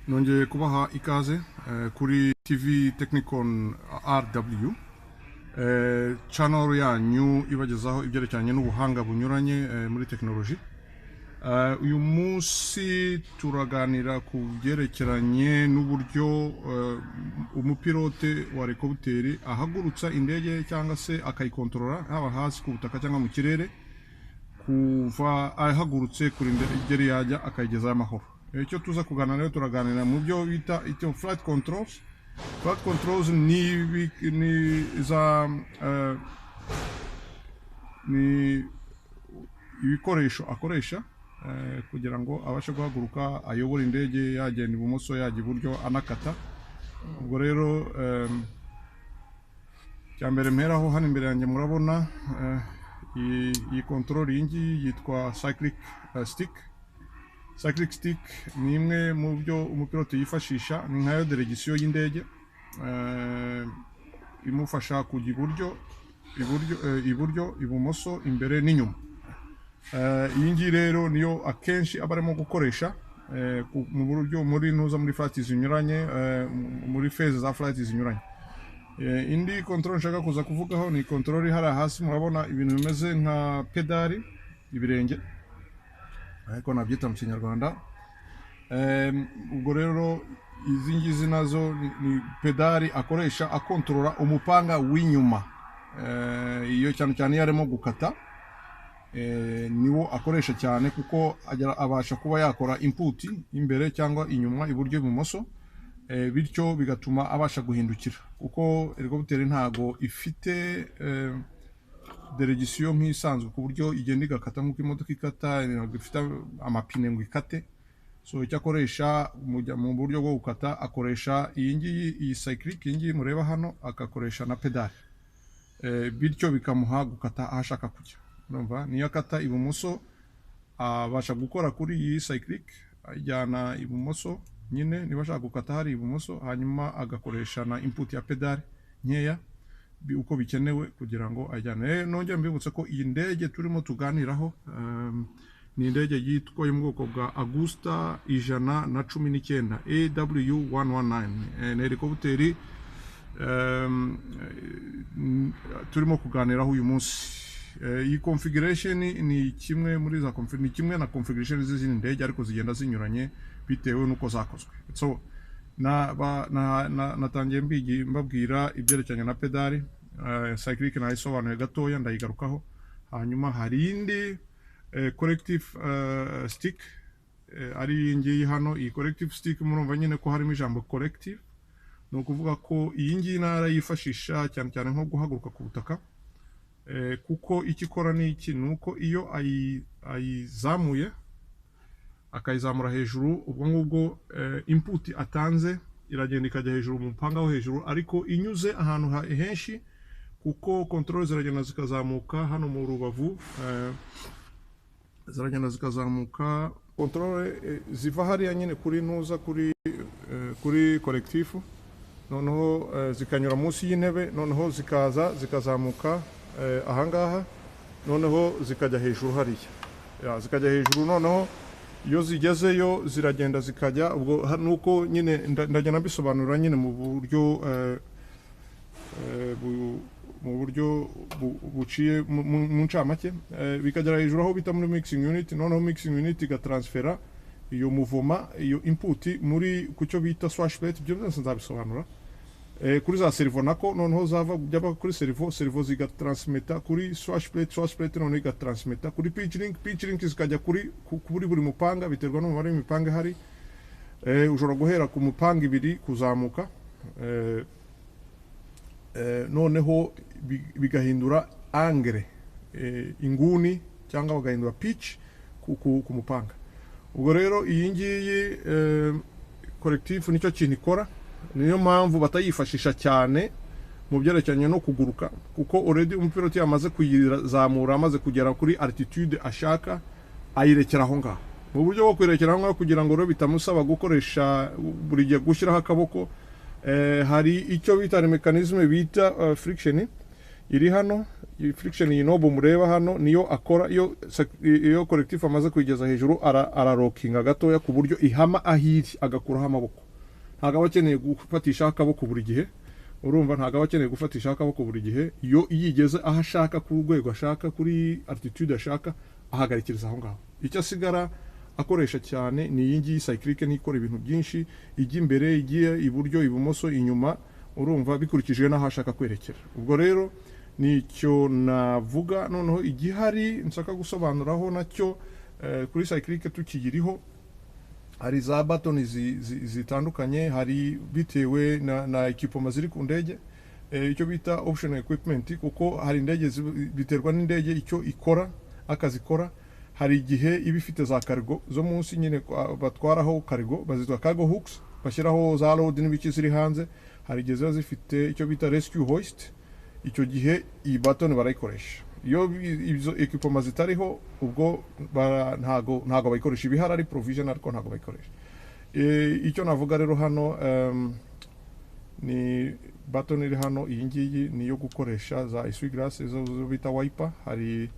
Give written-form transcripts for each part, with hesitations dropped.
nongeye kubaha ikaze kuri TV Technicon RW, channel yanyu ibagezaho ibyerekeranye n'ubuhanga bunyuranye muri technology. Uyu munsi turaganira ku byerekeranye n'uburyo umupilote wa helicopter ahagurutsa indege cyangwa se akayikontorora haba hasi ku butaka cyangwa mu kirere kuva ahagurutse kuri indege yajya akayigeza amahoro. Icyo tuza kuganira rero turaganira mu byo bita flight controls. Flight controls ni ibikoresho akoresha kugira ngo abashe guhaguruka ayobora indege yagenda ibumoso yajya iburyo anakata. Ubwo rero cyambere mperaho hano imbere yanjye murabona iyi control yingi yitwa cyclic stick. Cyclic stick ni imwe mu byo umupilote yifashisha, ni nkayo deregisiyo y'indege, imufasha kujya iburyo, ibumoso, imbere n'inyuma. Iyi ngiyi rero niyo akenshi aba arimo gukoresha mu buryo muri flight zinyuranye, muri phase za flight zinyuranye. Indi control nshaka kuza kuvugaho ni control hari hasi murabona ibintu bimeze nka pedali ibirenge, ariko nabyita mu Kinyarwanda. Ubwo rero izi ngizi nazo ni pedali akoresha akontorora umupanga w'inyuma. Iyo cyane cyane yarimo gukata niwo akoresha cyane, kuko abasha kuba yakora input imbere cyangwa inyuma, iburyo ibumoso, bityo bigatuma abasha guhindukira, kuko helicopter ntago ifite deregisiyo nk'isanzwe ku buryo igenda igakata nk'uko imodoka ikata, ifite amapine ngo ikate. So icyo akoresha mu buryo bwo gukata akoresha iyi cyclic, iyi ngiyi mureba hano, akakoresha na pedali, bityo bikamuha gukata aho ashaka kujya. Urumva, niyo akata ibumoso abasha gukora kuri iyi cyclic, ajyana ibumoso nyine niba ashaka gukata hari ibumoso, hanyuma agakoresha na input ya pedali nkeya uko bikenewe kugira ngo ajyane. Nongera mbibutse ko iyi ndege turimo tuganiraho ni indege yitwa yo mu bwoko bwa Agusta 119 AW119. Ni helicopter turimo kuganiraho uyu munsi. Iyi configuration ni kimwe muri za ni kimwe na configuration z'izindi ndege, ariko zigenda zinyuranye bitewe nuko zakozwe. So natangiye mbabwira ibyerekeranye na pedali. Cyclic nayisobanuye gatoya, ndayigarukaho. Hanyuma hari indi corrective stick, ari iyi ngiyi hano. Iyi corrective stick murumva nyine ko harimo ijambo corrective, ni ukuvuga ko iyi ngiyi narayifashisha cyane cyane nko guhaguruka ku butaka, kuko icyo ikora ni iki, ni uko iyo ayizamuye akayizamura hejuru, ubwo ngubwo input atanze iragenda ikajya hejuru mu mupanga wo hejuru, ariko inyuze ahantu henshi, kuko control ziragenda zikazamuka hano mu rubavu, ziragenda zikazamuka control ziva hariya nyine kuri ntuza kuri collectif, noneho zikanyura munsi y'intebe, noneho zikazamuka ahangaha, noneho zikajya hejuru hariya, zikajya hejuru. Noneho iyo zigezeyo ziragenda zikajya, ubwo nuko nyine ndagenda bisobanura nyine mu buryo buciye mu ncamake, bikagera hejuru aho bita muri mixing unit. Noneho mixing unit igatransfera iyo muvoma, iyo input muri kucyo bita swash plate, byo byose nzabisobanura, kuri za servo nako. Noneho byaba kuri servo zigatransmita kuri swash plate noneho igatransmita kuri pitch link zikajya kuri buri mupanga, biterwa n'umubare w'imipanga ihari. Ushobora guhera ku mupanga 2 kuzamuka, noneho bigahindura angle, inguni, cyangwa bagahindura pitch ku mupanga. Ubwo rero iyi ngiyi corrective nicyo kintu ikora, niyo mpamvu batayifashisha cyane mu byerekeranye no kuguruka, kuko already umupilote yamaze kuyizamura, amaze kugera kuri altitude ashaka, ayirekera aho ngaho. Mu buryo bwo kwirekera aho ngaho kugira ngo rero bitamusaba gukoresha buri gihe gushyiraho akaboko, hari icyo bita mechanism bita friction. iri hano, iyi friction iyi knob mureba hano niyo akora iyo collectif amaze kuyigeza hejuru ararokinga gatoya ku buryo ihama ahiri agakuraho amaboko. Ntago abakeneye gufatisha akaboko buri gihe, urumva ntago abakeneye gufatisha akaboko buri gihe. Iyo yigeze aho ashaka ku rwego ashaka kuri altitude ashaka ahagarikiriza aho ngaho. Icyo asigara akoresha cyane ni iyi ngiyi cyclic nikora ibintu byinshi, ijya imbere, igiye iburyo, ibumoso, inyuma, urumva bikurikije naho ashaka kwerekera. Ubwo rero nicyo navuga. Noneho igihari nshaka gusobanuraho nacyo kuri cyclic tukiyiriho, hari za button zitandukanye, hari bitewe na equipment ziri ku ndege, icyo bita optional equipment, kuko hari indege biterwa n'indege icyo ikora akazi ikora. Hari igihe iba ifite za cargo zo munsi nyine batwaraho cargo, bazitwa cargo hooks, bashyiraho za load n'ibiki ziri hanze. Hari igihe ziba zifite icyo bita rescue hoist, icyo gihe iyi button barayikoresha. Iyo izo equipment zitariho ubwo ntago bayikoresha. Ibihari ari provision ariko ntago bayikoresha. Icyo navuga rero hano ni button iri hano, iyi ngiyi niyo gukoresha za essuie-glace zo bita wiper. Hari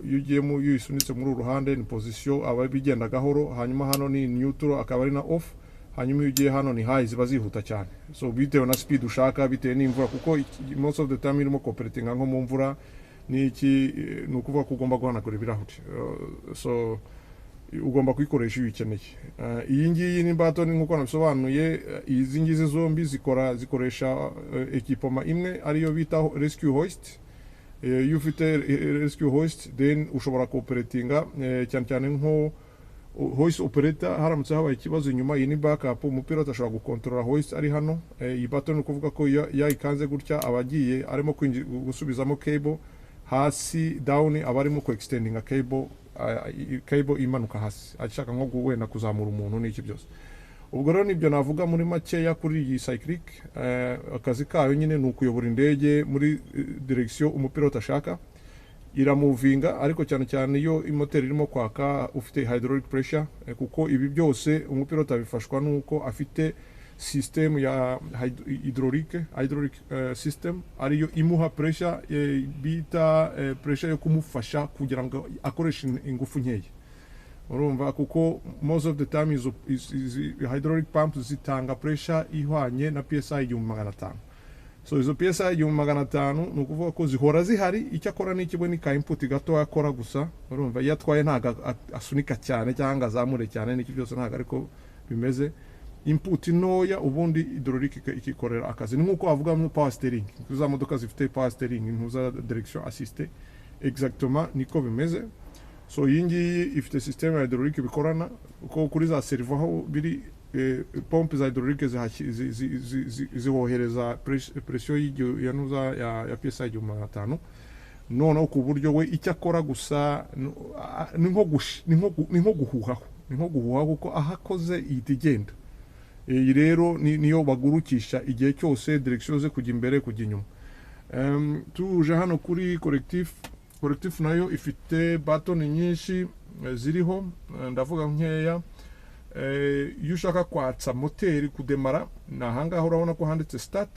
iyo ugiyemo iyo isunitse muri uruhande ni position aba bigenda gahoro, hanyuma hano ni neutral akaba ari na off, hanyuma iyo ugiye hano ni high ziba zihuta cyane. So bitewe na speed ushaka, bitewe n'imvura, kuko most of the time irimo cooperating nko mu mvura n'iki, ni ukuvuga ko ugomba guhanagura ibirahuri. So ugomba kuyikoresha iyo ukeneye. Iyi ngiyi ni button nk'uko nabisobanuye. Izi ngizi zombi zikoresha equipment imwe ariyo bita rescue hoist. Iyo ufite rescue hoist then ushobora cooperatinga cyane cyane nko hoist operator haramutse habaye ikibazo inyuma. Iyi ni backup, umupilot ashobora gukontorora hoist ari hano. Iyi button ni ukuvuga ko yayikanze gutya abagiye arimo gusubizamo cable hasi down, abarimo ku extendinga cable imanuka hasi ashaka nko wenda kuzamura umuntu n'iki byose. Ubwo rero nibyo navuga muri makeya kuri iyi cyclic. Akazi kayo nyine ni ukuyobora indege muri direction umupilot ashaka, iramuvinga, ariko cyane cyane iyo imoteri irimo kwaka ufite hydraulic pressure, kuko ibi byose umupilot abifashwa nuko afite system ya hydraulic system ariyo imuha pressure, bita pressure yo kumufasha kugira ngo akoreshe ingufu nkeya. Urumva kuko most of the time is hydraulic pumps zitanga pressure ihwanye na PSI 1500. So izo PSI 1500 ni ukuvuga ko zihora zihari. Icyo akora ni kimwe, ni ka input gato akora gusa. Urumva iyo atwaye ntago asunika cyane cyangwa azamure cyane, n'iki byose ntago ariko bimeze. Input ntoya ubundi hydraulic ikikorera akazi. Ni nkuko bavuga mu power steering, za modoka zifite power steering, ntuza direction assistée, exactement niko bimeze. So iyi ngiyi ifite system ya hydraulic bikorana, uko kuri za servo aho biri pompe za hydraulic zihohereza pressure ya PSI 1500. Noneho ku buryo we icyo akora gusa ni nko guhuhaho kuko ahakoze itigenda. Iyi rero niyo bagurukisha igihe cyose direction ze kujya imbere kujya inyuma. Tuje hano kuri collectif nayo ifite button nyinshi ziriho, ndavuga nkeya. Iyo ushaka kwatsa moteri kudemara, na ahangaha urabona ko handitse start.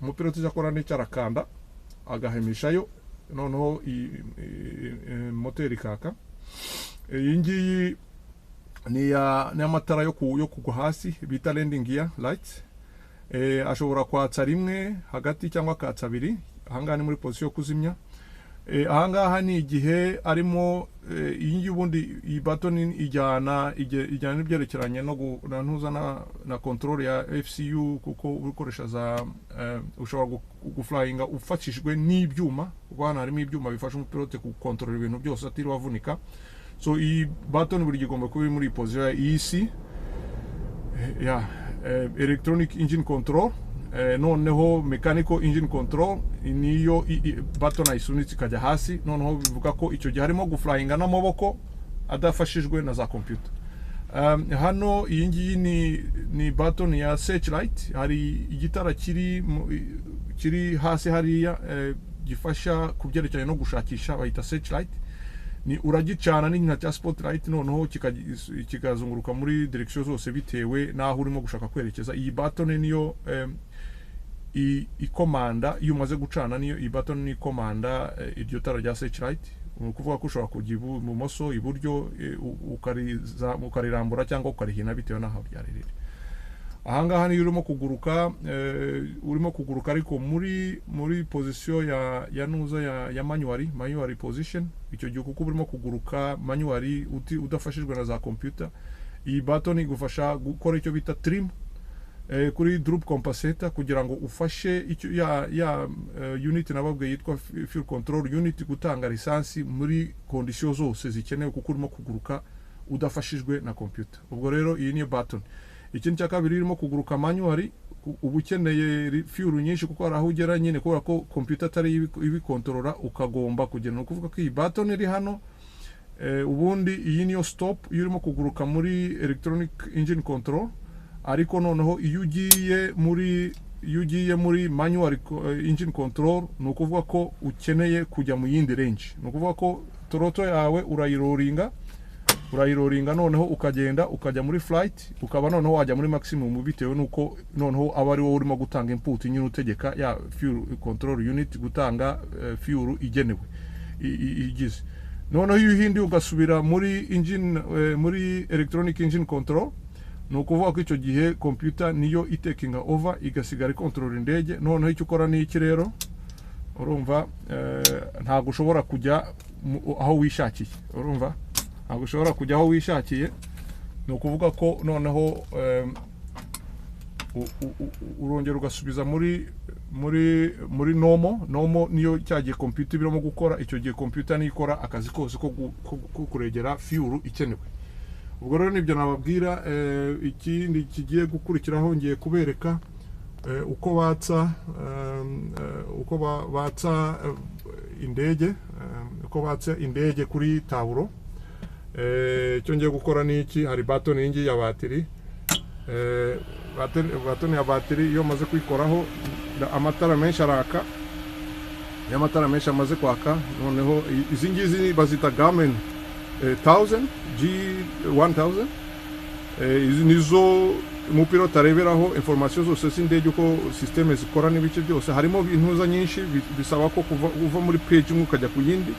Umupilot akora n'icyo arakanda agahemishayo, noneho moteri kaka. Iyi ngiyi ni amatara yo kugwa hasi bita landing gear lights. Ashobora kwatsa rimwe hagati cyangwa akatsa abiri. Ahangaha ni muri position yo kuzimya. Ahangaha ni igihe arimo iyi ubundi iyi button ijyana n'ibyerekeranye no ntuza na control ya FCU, kuko ukoresha za ushobora guflyinga ufashishwe n'ibyuma, kuko hano harimo ibyuma bifasha umupilot gukontorora ibintu byose atiri wavunika. So iyi button buri gigomba kuba muri position ya EC, electronic engine control. Noneho mechanical engine control niyo button ayisunitse ikajya hasi. Noneho bivuga ko icyo gihe harimo guflyinga n'amaboko adafashijwe na za computer. Hano iyi ngiyi ni button ya searchlight. Hari igitara kiri hasi hariya gifasha kubyerekanye no gushakisha, bayita searchlight. Ni uragicana n'inyina cya spotlight, noneho kikazunguruka muri direction zose bitewe naho urimo gushaka kwerekeza. Iyi button niyo ikomanda iyo umaze gucana niyo iyi button ni ikomanda iryo tara rya searchlight. Ukuvuga ko ushobora kujya ibumoso iburyo ukarirambura cyangwa ukarihina bitewe n'aho ryari riri. Ahangaha niyo urimo kuguruka ariko muri position ya nuza ya manual position. Icyo gihe kuko urimo kuguruka manual udafashijwe na za computer, iyi button igufasha gukora icyo bita trim kuri drop compensator kugira ngo ufashe icyo ya unit nababwe yitwa fuel control unit gutanga lisansi muri condition zose zikenewe kuko urimo kuguruka udafashijwe na computer. Ubwo rero iyi ni button. Ikindi cya kabiri irimo kuguruka manual, ubu ukeneye fuel nyinshi kuko araho ugera nyine kubera ko computer atari ibikontorora ukagomba kugena. Ukuvuga ko iyi button iri hano, ubundi iyi niyo stop iyo urimo kuguruka muri electronic engine control. Ariko noneho iyo ugiye muri manual engine control ni ukuvuga ko ukeneye kujya mu yindi range. Ni ukuvuga ko throttle yawe urayiroringa noneho ukajya muri flight, ukaba noneho wajya muri maximum bitewe nuko noneho aba ari wowe urimo gutanga input nyine utegeka ya fuel control unit gutanga fuel igenewe igize. Noneho iyo uhindi ugasubira muri electronic engine control, ni ukuvuga ko icyo gihe computer niyo itakinga over igasigara control indege. Noneho icyo ukora ni iki rero, urumva ntago ushobora kujya aho wishakiye. Urumva ntago ushobora kujya aho wishakiye. Ni ukuvuga ko noneho urongera ugasubiza muri normal niyo cyagiye computer birimo gukora. Icyo gihe computer nikora akazi kose ko kuregera fuel ikenewe. Ubwo rero nibyo nababwira. Ikindi kigiye gukurikiraho ngiye kubereka uko batsa indege kuri taburo. Icyo ngiye gukora ni iki, hari button y'ingi ya batiri. Button ya batiri iyo maze kwikoraho amatara menshi araka. Iyo amatara menshi amaze kwaka, noneho izi ngizi bazita Garmin 1000 G1000. Izi nizo umupilota areberaho information zose z'indege uko systeme zikora n'ibice byose. Harimo intuza nyinshi bisaba ko uva muri page imwe ukajya ku yindi.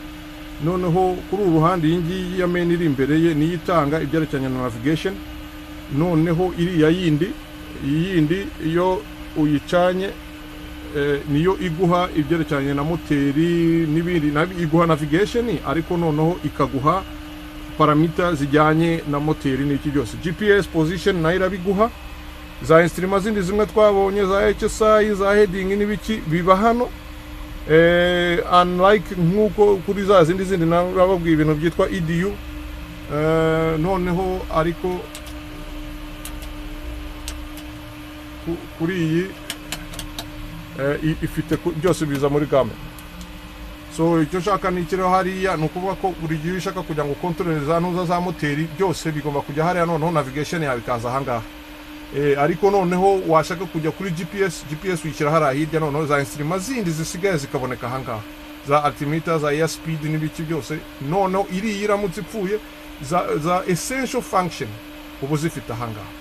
Noneho kuri uruhande iyi ya main iri imbere ye niyo itanga ibyerekeranye na navigation. Noneho iriya yindi iyo uyicanye niyo iguha ibyerekeranye na moteri n'ibindi, iguha navigation ariko noneho ikaguha parameter zijyanye na moteri n'iki byose. GPS position nayo irabiguha. Za instruments zindi zimwe twabonye za HSI za heading n'ibiki biba hano. Unlike nkuko kuri za zindi nababwiye ibintu byitwa EDU. Noneho ariko kuri iyi ifite byose biza muri Garmin. So icyo shaka ni kiro hariya, ni ukuvuga ko buri gihe ushaka kugira ngo control za ntuza za moteri byose bigomba kujya hariya. Noneho navigation yawe ikaza ahangaha. Ariko noneho washaka kujya kuri GPS uyishyira hariya hirya. Noneho za instruments zindi zisigaye zikaboneka ahangaha, za altimeter za airspeed n'ibiki byose. Noneho iri iramutse ipfuye za essential function ubu zifite ahangaha.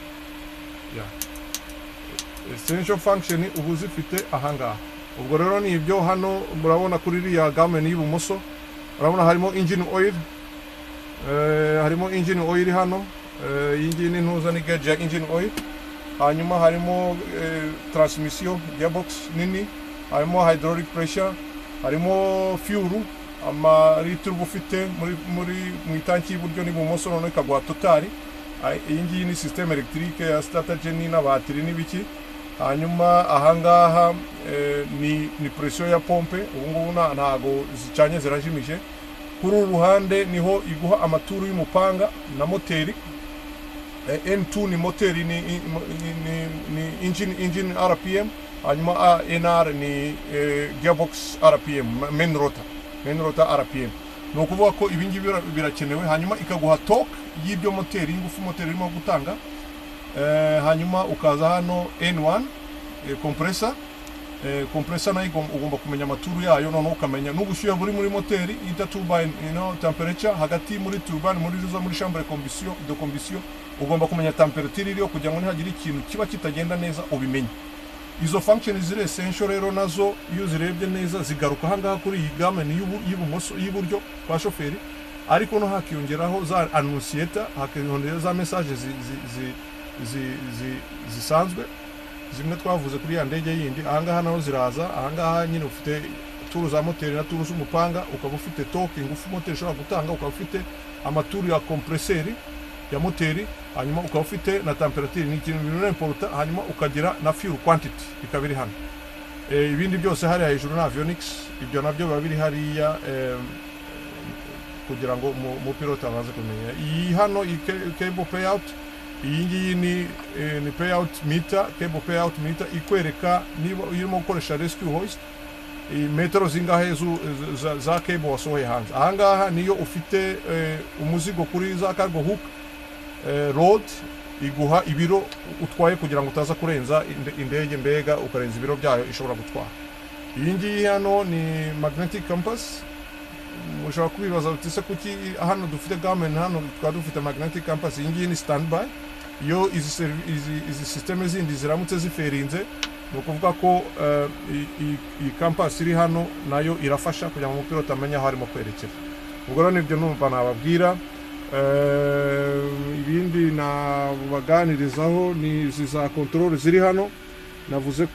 Essential function ubu zifite ahangaha. Ubwo rero ni ibyo hano murabona kuri iriya Garmin y'ibumoso. Urabona harimo engine oil. Harimo engine oil hano. Iyi ngiyi ni ntuza ni gauge ya engine oil. Hanyuma harimo transmission gearbox nini. Harimo hydraulic pressure. Harimo fuel amaritiro ufite mu itanki y'iburyo n'ibumoso. None ikaguha totali. Iyi ngiyi ni system electrique ya starter gen na batiri n'ibiki. Hanyuma ahangaha ni pressure ya pompe. Ubu ngubu ntago zicanye zirajimije. Kuri uruhande niho iguha amaturu y'umupanga na moteri. N2 ni moteri ni engine RPM. Hanyuma NR ni gearbox RPM, main rotor RPM. No kuvuga ko ibingibi birakenewe. Hanyuma ikaguha torque y'ibyo moteri, ingufu moteri irimo gutanga. Hanyuma ukaza hano N1 compressor. Compressor nayo ugomba kumenya amaturu yayo. Noneho ukamenya n'ubushyuhe buri muri moteri, interturbine temperature hagati muri turbine muri chambre de combustion. Ugomba kumenya temperature iriyo kugira ngo ntihagire ikintu kiba kitagenda neza ubimenye. izo function ziri essential rero nazo iyo zirebye neza zigaruka ahangaha kuri iyi gamme y'ibumoso y'iburyo kwa shoferi, ariko no hakiyongeraho za annunciator, hakiyongeraho za message zisanzwe zimwe twavuze kuri ya ndege yindi. Ahangaha naho ziraza, ahangaha nyine ufite turu za moteri na turu z'umupanga, ukaba ufite torque ingufu moteri ishobora gutanga, ukaba ufite amaturu ya kompreseri ya moteri, hanyuma ukaba ufite na temperature ni ikintu bintu important, hanyuma ukagira na fuel quantity ikabiri hano. Ibindi byose hari hejuru na avionics, ibyo nabyo biba biri hariya kugira ngo mu pilot abaze kumenya. Iyi hano cable payout, iyi ngiyi ni payout meter, cable payout meter ikwereka niba urimo gukoresha rescue hoist metero zingahe za cable wasohoye hanze. Ahangaha niyo ufite umuzigo kuri za cargo hook road, iguha ibiro utwaye kugira ngo utaza kurenza indege, mbega ukarenza ibiro byayo ishobora gutwara. Iyi ngiyi hano ni magnetic compass. Mushobora kubibaza uti se kuki hano dufite gamme, hano twari dufite magnetic compass. Iyi ngiyi ni standby, iyo izi systeme zindi ziramutse ziferinze, no kuvuga ko iyi compass iri hano nayo irafasha kugira ngo umupilot amenye aho arimo kwerekera. Ubwo rero nibyo numva nababwira. Ibindi nabaganirizaho ni za control ziri hano. Navuze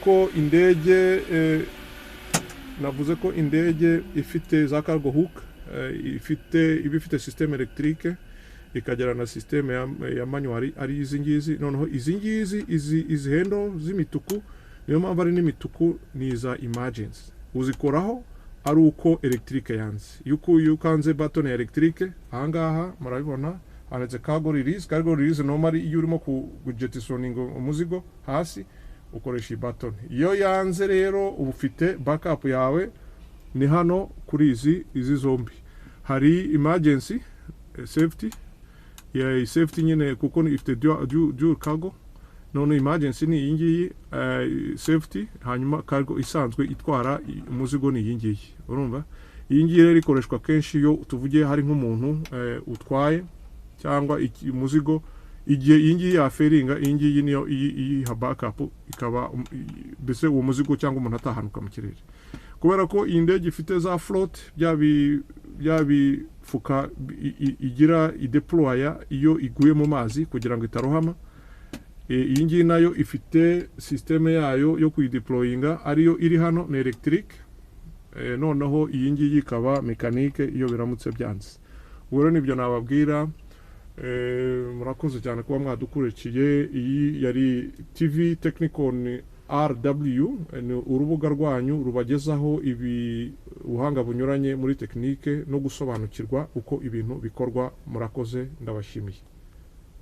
ko indege ifite za cargo hook, ifite systeme electrique, ikagera na systeme ya manual ari izi ngizi. Noneho izi ngizi izi handle z'imituku, niyo mpamvu ari n'imituku, ni za emergency. Uzikoraho ari uko electrique yanze. Yuko kanze button ya electrique, ahangaha murabibona handitse cargo release. Cargo release normally iyo urimo kujetisoninga umuzigo hasi ukoresha button. Iyo yanze rero ufite backup yawe ni hano kuri izi zombi. Hari emergency safety, ya safety nyine kuko ifite dual cargo. None emergency ni iyi ngiyi safety, hanyuma cargo isanzwe itwara umuzigo ni iyi ngiyi. Urumva iyi ngiyi rero ikoreshwa kenshi iyo tuvugiye hari nk'umuntu utwaye cyangwa umuzigo, igihe iyi ngiyi yaferinga, iyi ngiyi niyo iyiha backup, ikaba bese uwo muzigo cyangwa umuntu atahanuka mu kirere. Kubera ko iyi ndege ifite za float, byabifuka igira ideploya iyo iguye mu mazi kugira ngo itarohama. Iyi ngiyi nayo ifite systeme yayo yo kuyideployinga, ariyo iri hano ni electric. Noneho iyi ngiyi ikaba mechanique iyo biramutse byanze. Ubwo nibyo nababwira. Murakoze cyane kuba mwadukurikiye. Iyi yari TV Technicon RW, ni urubuga rwanyu rubagezaho ubuhanga bunyuranye muri tekinike no gusobanukirwa uko ibintu bikorwa. Murakoze, ndabashimiye.